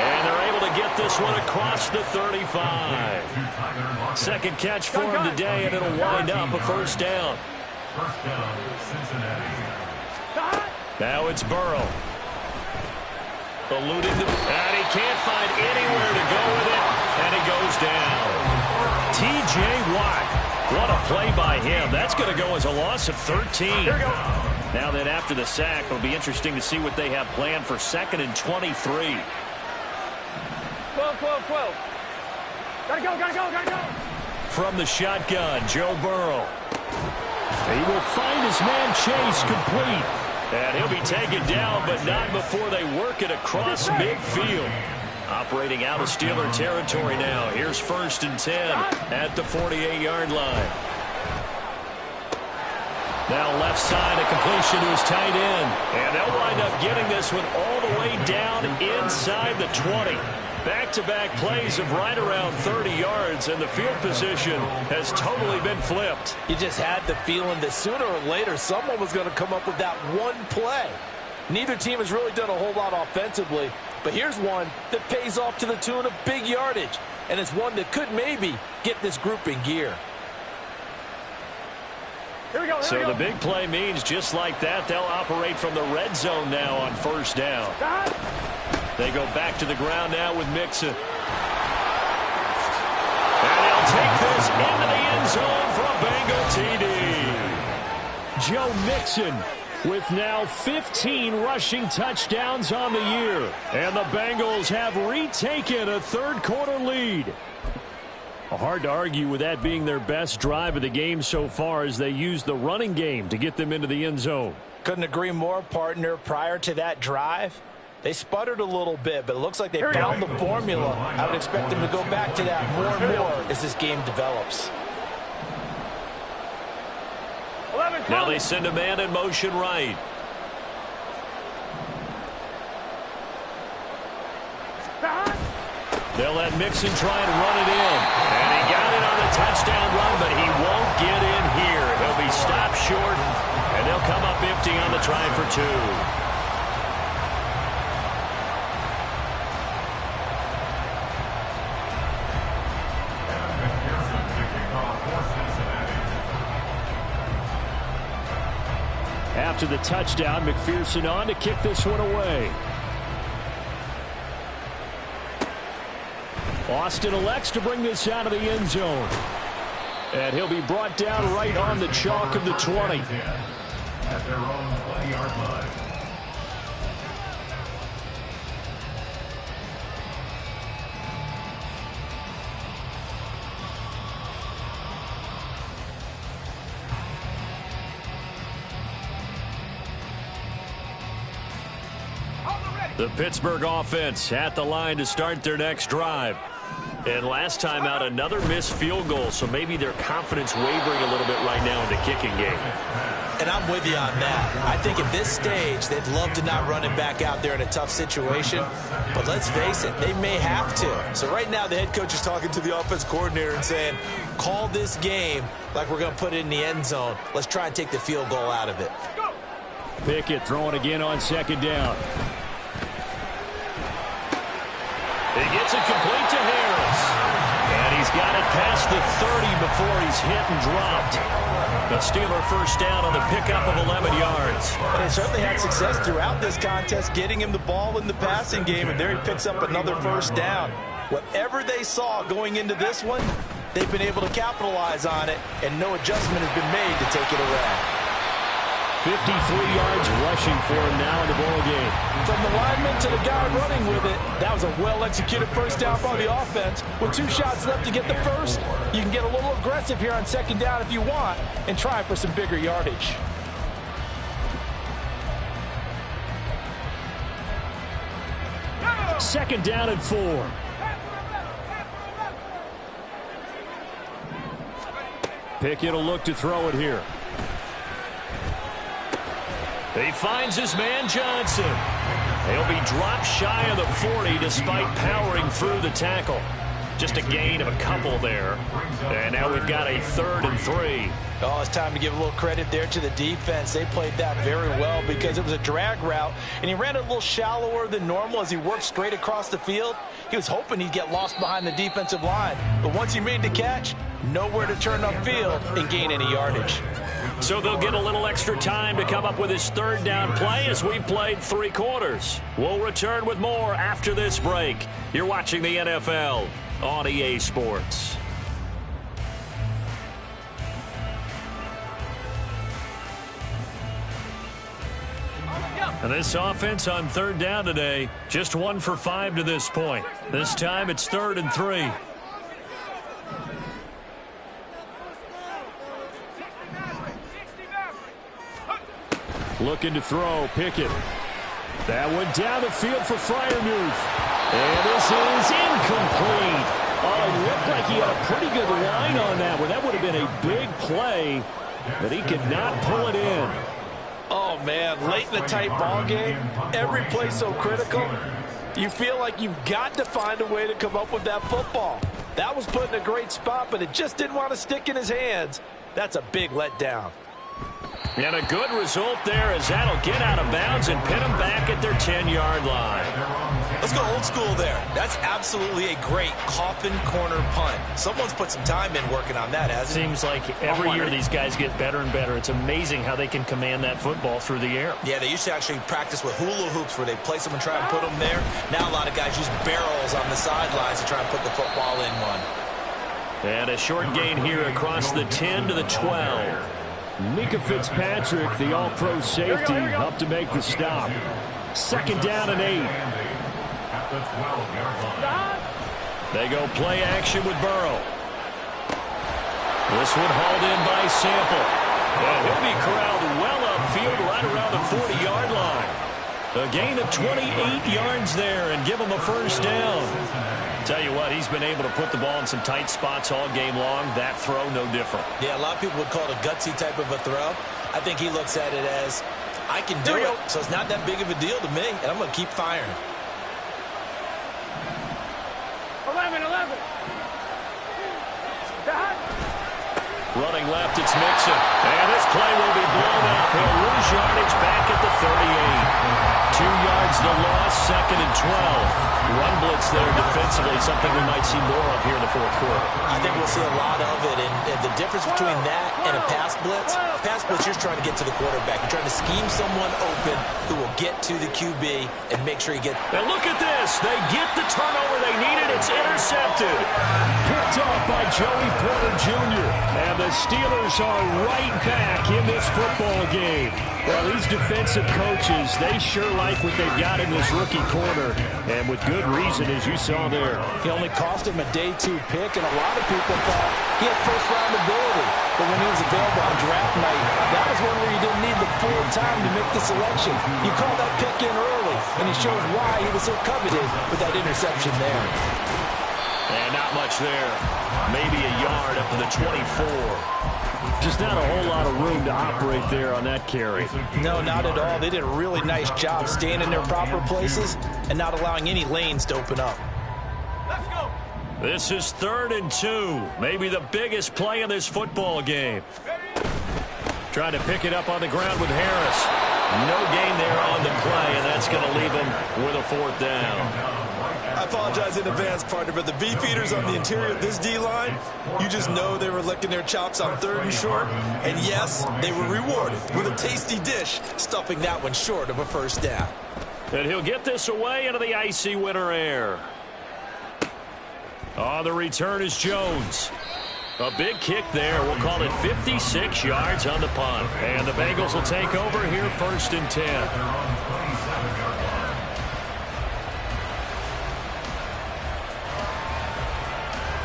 And they're able to get this one across the 35. Second catch for him today, and it'll wind up a first down. First down, Cincinnati. Now it's Burrow. Eluding the... And he can't find anywhere to go with it. And he goes down. T.J. Watt. What a play by him. That's going to go as a loss of 13. Here we go. Now that after the sack, it'll be interesting to see what they have planned for 2nd and 23. 12, 12, 12. Gotta go, gotta go, gotta go. From the shotgun, Joe Burrow. He will find his man Chase complete. And he'll be taken down, but not before they work it across midfield. Operating out of Steeler territory now. Here's 1st and 10 at the 48-yard line. Now left side, a completion to his tight end. And they'll wind up getting this one all the way down inside the 20. Back-to-back plays of right around 30 yards, and the field position has totally been flipped. You just had the feeling that sooner or later someone was going to come up with that one play. Neither team has really done a whole lot offensively, but here's one that pays off to the tune of big yardage, and it's one that could maybe get this group in gear. Here we go, so the big play means just like that, they'll operate from the red zone now on first down. They go back to the ground now with Mixon. And they'll take this into the end zone for a Bengal TD. Joe Mixon with now 15 rushing touchdowns on the year. And the Bengals have retaken a third-quarter lead. Hard to argue with that being their best drive of the game so far as they use the running game to get them into the end zone. Couldn't agree more, partner. Prior to that drive, they sputtered a little bit, but it looks like they found the formula. I would expect them to go back to that more and more as this game develops. Now they send a man in motion right. They'll let Mixon try and run it in. And he got it on the touchdown run, but he won't get in here. He'll be stopped short, and they'll come up empty on the try for 2. After the touchdown, McPherson on to kick this one away. Austin elects to bring this out of the end zone. And he'll be brought down right on the chalk of the 20. At their own 20-yard line. The Pittsburgh offense at the line to start their next drive. And last time out, another missed field goal, so maybe their confidence wavering a little bit right now in the kicking game. And I'm with you on that. I think at this stage, they'd love to not run him back out there in a tough situation. But let's face it, they may have to. So right now, the head coach is talking to the offense coordinator and saying, call this game like we're going to put it in the end zone. Let's try and take the field goal out of it. Pickett throwing again on second down. He gets it complete to Harris. And he's got it past the 30 before he's hit and dropped. The Steeler first down on the pickup of 11 yards. They certainly had success throughout this contest, getting him the ball in the passing game, and there he picks up another first down. Whatever they saw going into this one, they've been able to capitalize on it, and no adjustment has been made to take it away. 53 yards rushing for him now in the ball game. From the lineman to the guy running with it, that was a well-executed first down by the offense. With 2 shots left to get the first, you can get a little aggressive here on second down if you want and try for some bigger yardage. Second down and 4. Pickett will look to throw it here. He finds his man Johnson. He'll be dropped shy of the 40 despite powering through the tackle. Just a gain of a couple there. And now we've got a 3rd and 3. Oh, it's time to give a little credit there to the defense. They played that very well because it was a drag route, and he ran it a little shallower than normal as he worked straight across the field. He was hoping he'd get lost behind the defensive line. But once he made the catch, nowhere to turn upfield and gain any yardage. So they'll get a little extra time to come up with his 3rd down play as we've played 3 quarters. We'll return with more after this break. You're watching the NFL on EA Sports. And this offense on 3rd down today, just 1 for 5 to this point. This time it's 3rd and 3. Looking to throw, Pickett. That one down the field for Freiermuth. And this is incomplete. Oh, it looked like he had a pretty good line on that one. That would have been a big play, but he could not pull it in. Oh, man, late in the tight ball game, every play so critical. You feel like you've got to find a way to come up with that football. That was put in a great spot, but it just didn't want to stick in his hands. That's a big letdown. And a good result there as that'll get out of bounds and pin them back at their 10-yard line. Let's go old school there. That's absolutely a great coffin corner punt. Someone's put some time in working on that, hasn't it? Seems like every year these guys get better and better. It's amazing how they can command that football through the air. Yeah, they used to actually practice with hula hoops where they place them and try and put them there. Now a lot of guys use barrels on the sidelines to try and put the football in one. And a short gain here across the 10 to the 12. Mika Fitzpatrick, the all-pro safety, up to make the stop. Second down and 8. They go play action with Burrow. This one hauled in by Sample. And he'll be corralled well upfield right around the 40-yard line. A gain of 28 yards there and give him a first down. Tell you what, he's been able to put the ball in some tight spots all game long. That throw, no different. Yeah, a lot of people would call it a gutsy type of a throw. I think he looks at it as, I can do it, so it's not that big of a deal to me, and I'm going to keep firing. 11. Running left, it's Mixon. And this play will be blown up. He'll lose yardage back at the 38. 2 yards the loss, 2nd and 12. Run blitz there defensively, something we might see more of here in the 4th quarter. I think we'll see a lot of it, and the difference between that and a pass blitz, you're trying to get to the quarterback. You're trying to scheme someone open who will get to the QB and make sure he gets... And look at this. They get the turnover they needed. It's intercepted. Picked off by Joey Porter Jr. And And the Steelers are right back in this football game. Well, these defensive coaches, they sure like what they've got in this rookie corner, and with good reason, as you saw there. He only cost him a day 2 pick, and a lot of people thought he had first-round ability. But when he was available on draft night, that was one where you didn't need the full time to make the selection. You called that pick in early, and it shows why he was so coveted with that interception there. And not much there. Maybe a yard up to the 24. Just not a whole lot of room to operate there on that carry. No, not at all. They did a really nice job staying in their proper places and not allowing any lanes to open up. Let's go. This is 3rd and 2. Maybe the biggest play in this football game. Trying to pick it up on the ground with Harris. No gain there on the play, and that's going to leave him with a 4th down. I apologize in advance, partner, but the beefeaters on the interior of this D-line, you just know they were licking their chops on 3rd and short. And yes, they were rewarded with a tasty dish, stuffing that one short of a 1st down. And he'll get this away into the icy winter air. On the return is Jones. A big kick there. We'll call it 56 yards on the punt. And the Bengals will take over here 1st and 10.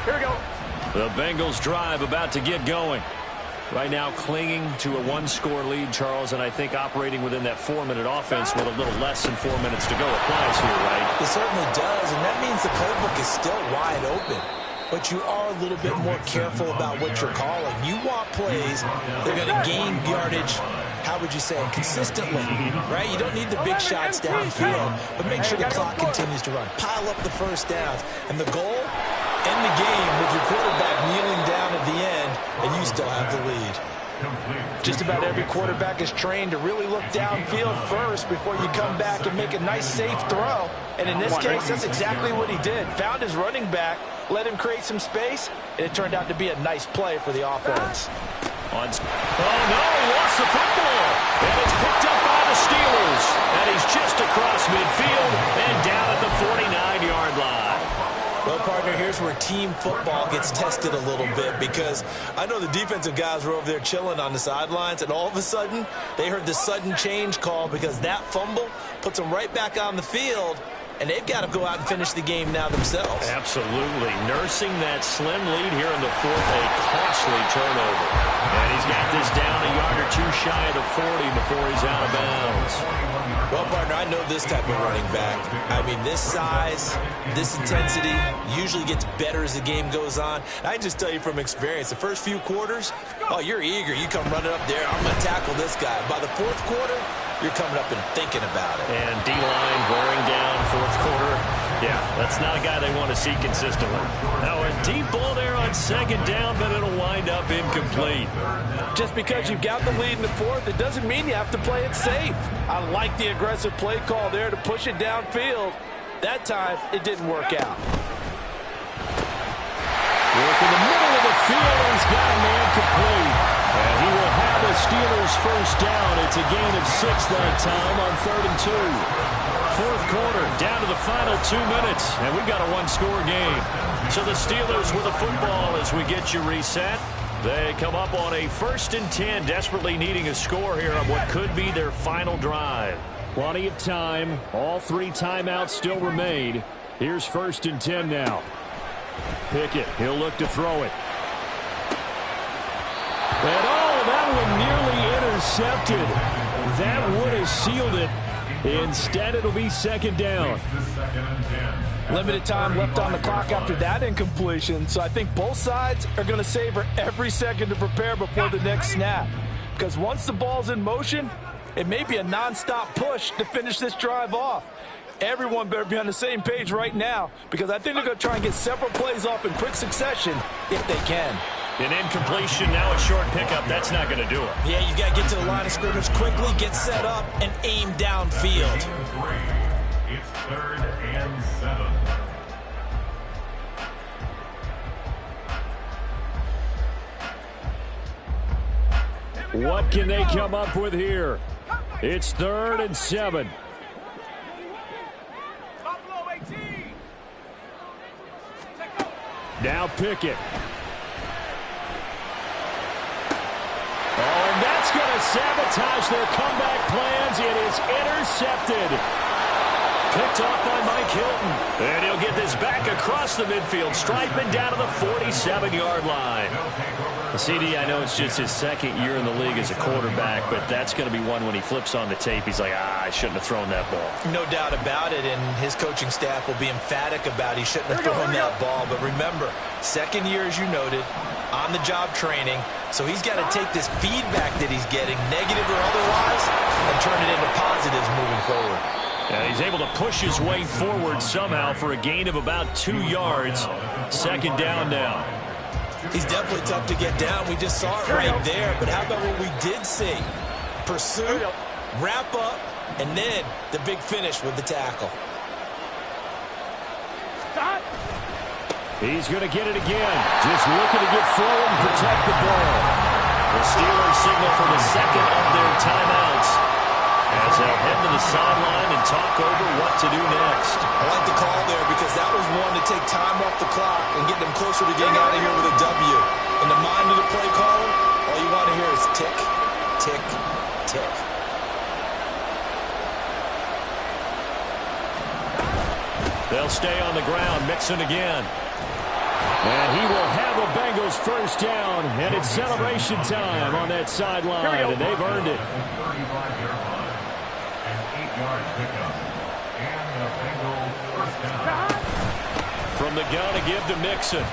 Here we go. The Bengals drive about to get going. Right now clinging to a 1-score lead, Charles, and I think operating within that 4-minute offense with a little less than 4 minutes to go applies here, right? It certainly does, and that means the playbook is still wide open. But you are a little bit more careful about what you're calling. You want plays that are going to gain yardage, how would you say it, consistently, right? You don't need the big shots downfield, but make sure the clock continues to run. Pile up the 1st downs, and the goal, end the game with your quarterback kneeling down at the end, and you still have the lead. Just about every quarterback is trained to really look downfield first before you come back and make a nice, safe throw. And in this case, that's exactly what he did. Found his running back, let him create some space, and it turned out to be a nice play for the offense. Oh, no, he lost the football. And it's picked up by the Steelers. And he's just across midfield and down at the 49-yard line. Well, partner, here's where team football gets tested a little bit, because I know the defensive guys were over there chilling on the sidelines, and all of a sudden they heard this sudden change call because that fumble puts them right back on the field, and they've got to go out and finish the game now themselves. Absolutely. Nursing that slim lead here in the 4th, a costly turnover. And he's got this down a yard or 2 shy of the 40 before he's out of bounds. Well, partner, I know this type of running back. I mean, this size, this intensity usually gets better as the game goes on. I can just tell you from experience, the first few quarters, oh, you're eager. You come running up there, I'm going to tackle this guy. By the 4th quarter, you're coming up and thinking about it. And D-line wearing down 4th quarter. Yeah, that's not a guy they want to see consistently. Now a deep ball there on 2nd down, but it'll wind up incomplete. Just because you've got the lead in the 4th, it doesn't mean you have to play it safe. I like the aggressive play call there to push it downfield. That time, it didn't work out. Work in the middle of the field, and he's got a man complete. And he will have the Steelers 1st down. It's a gain of 6 that time on 3rd and 2. 4th quarter, down to the final 2 minutes, and we've got a 1-score game. So the Steelers with the football as we get you reset. They come up on a 1st and 10, desperately needing a score here on what could be their final drive. Plenty of time. All 3 timeouts still remain. Here's 1st and 10 now. Pickett, he'll look to throw it. And that one nearly intercepted. That would have sealed it. Instead, it'll be 2nd down. Limited time left on the clock after that incompletion, so I think both sides are going to savor every second to prepare before the next snap. Because once the ball's in motion, it may be a nonstop push to finish this drive off. Everyone better be on the same page right now, because I think they're going to try and get several plays off in quick succession if they can. An incompletion, now a short pickup. That's not going to do it. Yeah, you got to get to the line of scrimmage quickly, get set up, and aim downfield. It's 3rd and 7. What can they come up with here? It's 3rd and 7. Now Pickett. Oh, and that's going to sabotage their comeback plans. It is intercepted. Picked off by Mike Hilton. And he'll get this back across the midfield stripe and down to the 47-yard line. CD, I know it's just his second year in the league as a quarterback, but that's going to be one when he flips on the tape. He's like, I shouldn't have thrown that ball. No doubt about it, and his coaching staff will be emphatic about he shouldn't have thrown that ball. But remember, second year, as you noted, on-the-job training, so he's got to take this feedback that he's getting, negative or otherwise, and turn it into positives moving forward. And he's able to push his way forward somehow for a gain of about 2 yards. Second down now. He's definitely tough to get down. We just saw it right there. But how about what we did see? Pursuit, wrap up, and then the big finish with the tackle. He's going to get it again. Just looking to get forward and protect the ball. The Steelers signal for the second of their timeouts as they'll head to the sideline and talk over what to do next. I like the call there because that was one to take time off the clock and get them closer to getting out of here with a W. In the mind of the play caller, all you want to hear is tick, tick, tick. They'll stay on the ground. Mixon again. And he will have a Bengals first down. And it's celebration time on that sideline. And they've earned it. From the gun to give to Mixon.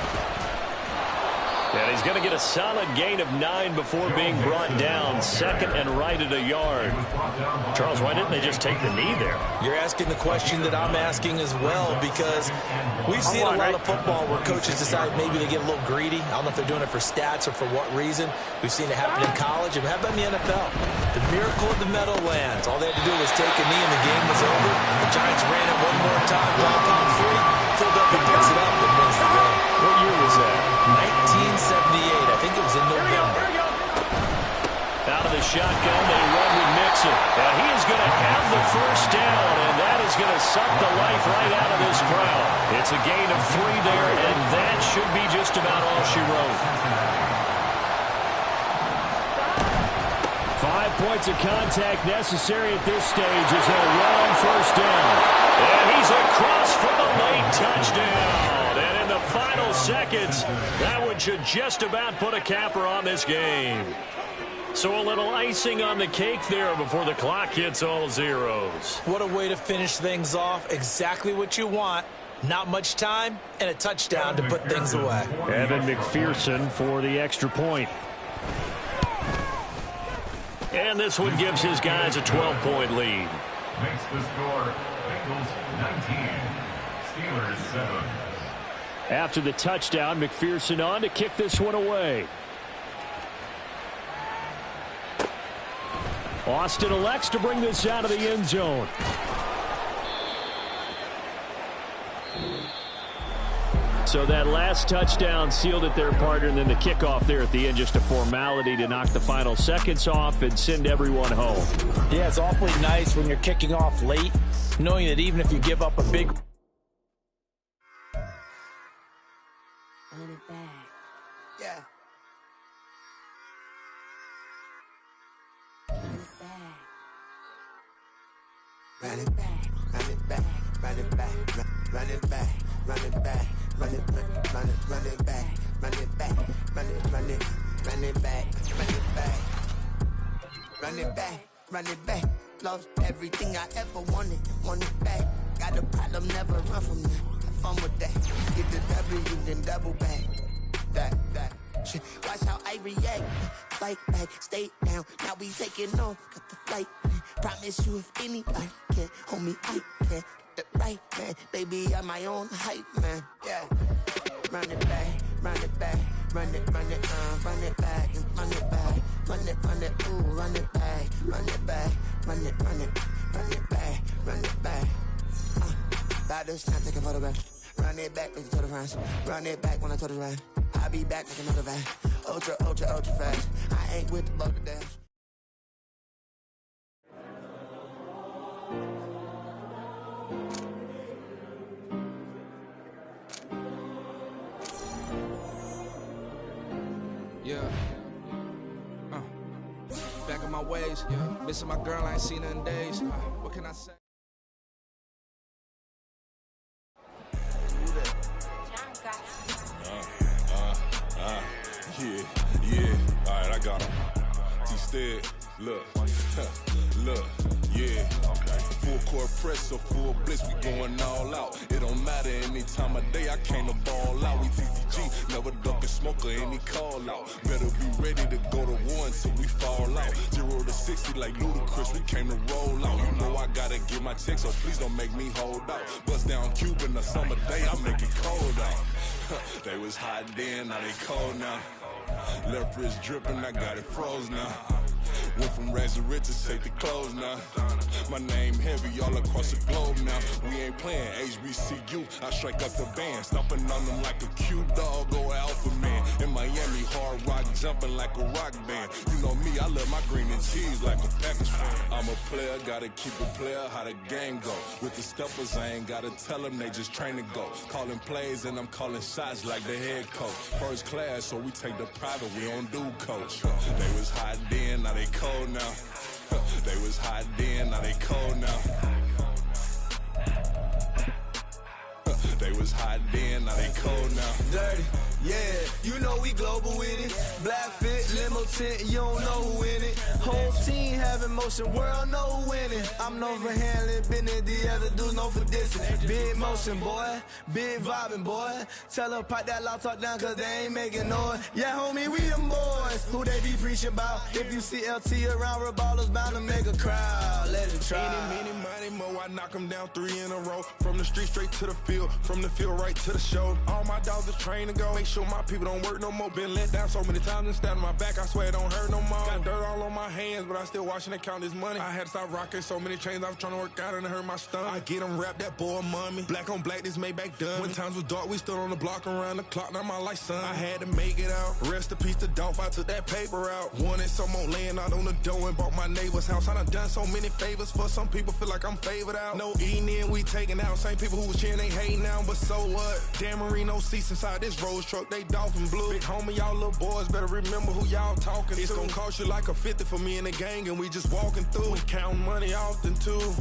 And he's going to get a solid gain of 9 before being brought down. Second and right at a yard. Charles, why didn't they just take the knee there? You're asking the question that I'm asking as well, because we've seen a lot of football where coaches decide maybe they get a little greedy. I don't know if they're doing it for stats or for what reason. We've seen it happen in college. And how about in the NFL? The miracle of the Meadowlands. All they had to do was take a knee and the game was over. The Giants ran it one more time. Pom-pom free. Philadelphia picks it up and wins the game. What year was that? 1978. I think it was in November. Out of the shotgun, they run with Mixon. Now he is going to have the first down, and that is going to suck the life right out of this crowd. It's a gain of 3 there, and that should be just about all she wrote. 5 points of contact necessary at this stage as they'll run on first down. And he's across for the late touchdown. And in the final seconds, that one should just about put a capper on this game. So a little icing on the cake there before the clock hits all zeros. What a way to finish things off. Exactly what you want. Not much time and a touchdown to put things away. Evan McPherson for the extra point. And this one gives his guys a 12-point lead. Makes the score Bengals 19, Steelers 7. After the touchdown, McPherson on to kick this one away. Austin elects to bring this out of the end zone. So that last touchdown sealed it there, partner, and then the kickoff there at the end, just a formality to knock the final seconds off and send everyone home. Yeah, it's awfully nice when you're kicking off late, knowing that even if you give up a big... Yeah. Run it back, run it back, run it back, run it back, run it back, run it back, run it back, run it back, run it back, run it back, run it back. Lost everything I ever wanted, want it back. Got a problem, never run from that. Have fun with that. Get the W, then double back. That. Shit. Watch how I react. Fight back, stay down. Now we taking off, got the flight. Promise you if anybody can, homie, I can. Get the right man, baby, I'm my own hype man. Yeah. Run it back, run it back, run it back, and run it back, ooh, run it back, run it back, run it back, run it back. About this time, take a photograph. Run it back, make it to the friends. Run it back when I told it right. I'll be back with another van. Ultra, ultra, ultra fast. I ain't with the boat to dash. Yeah. my ways. Missing my girl, I ain't seen her in days. What can I say? Yeah. All right, I got him. T-Stead, look, look, yeah. Full court press or full blitz, we going all out. It don't matter any time of day, I came to ball out. We TCG, never duck a smoker, any call out. Better be ready to go to war until we fall out. 0 to 60 like Ludacris, we came to roll out. You know I gotta get my check, so please don't make me hold out. Bust down Cuban a summer day, I make it cold out. They was hot then, now they cold now. Left wrist dripping, I got it froze now. Went from rags to riches, take the clothes now. My name heavy all across the globe now. We ain't playing HBCU, I strike up the band. Stomping on them like a cute dog or alpha man. In Miami, hard rock jumping like a rock band. You know me, I love my green and cheese like a Packers fan. I'm a player, gotta keep it player, how the game go. With the steppers, I ain't gotta tell them, they just train to go. Calling plays and I'm calling shots like the head coach. First class, so we take the private, we don't do coach. They was hot then, now they cold now. They was hot then, now they cold now. They was hot then, now they cold now. Dirty, yeah, you know we global with it. Black fit, limo tint, you don't know who in it. Whole team having motion, world know who winning. I'm known for handling business, the other dudes known for dissing. Big motion, boy, big vibing, boy. Tell her pipe that loud talk down, cause they ain't making noise. Yeah, homie, we them boys, who they be preaching about. If you see LT around, Reballers bound to make a crowd. Let it try. Any, money, mo, I knock them down 3 in a row. From the street straight to the field, from the field right to the show. All my dogs are trained to go. Make sure my people don't work no more. Been let down so many times and stabbed my back, I swear it don't hurt no more. Got dirt all on my hands, but I still watching and count this money. I had to stop rocking so many chains, I was trying to work out and it hurt my stomach. I get them wrapped, that boy mommy. Black on black, this Maybach done. When times was dark, we stood on the block around the clock, now my life son. I had to make it out. Rest in peace to Dolph, I took that paper out. Wanted some more laying out on the dough and bought my neighbor's house. I done so many favors for some people, feel like I'm favored out. No eating in, we taking out. Same people who was cheering, they hating now, but so what? Dan Marino seats inside this Rolls truck, they dolphin blue. Big homie, y'all little boys better remember who y'all talking to. It's gonna cost you like a 50 for me and the gang, and we just walking through. We counting money often too.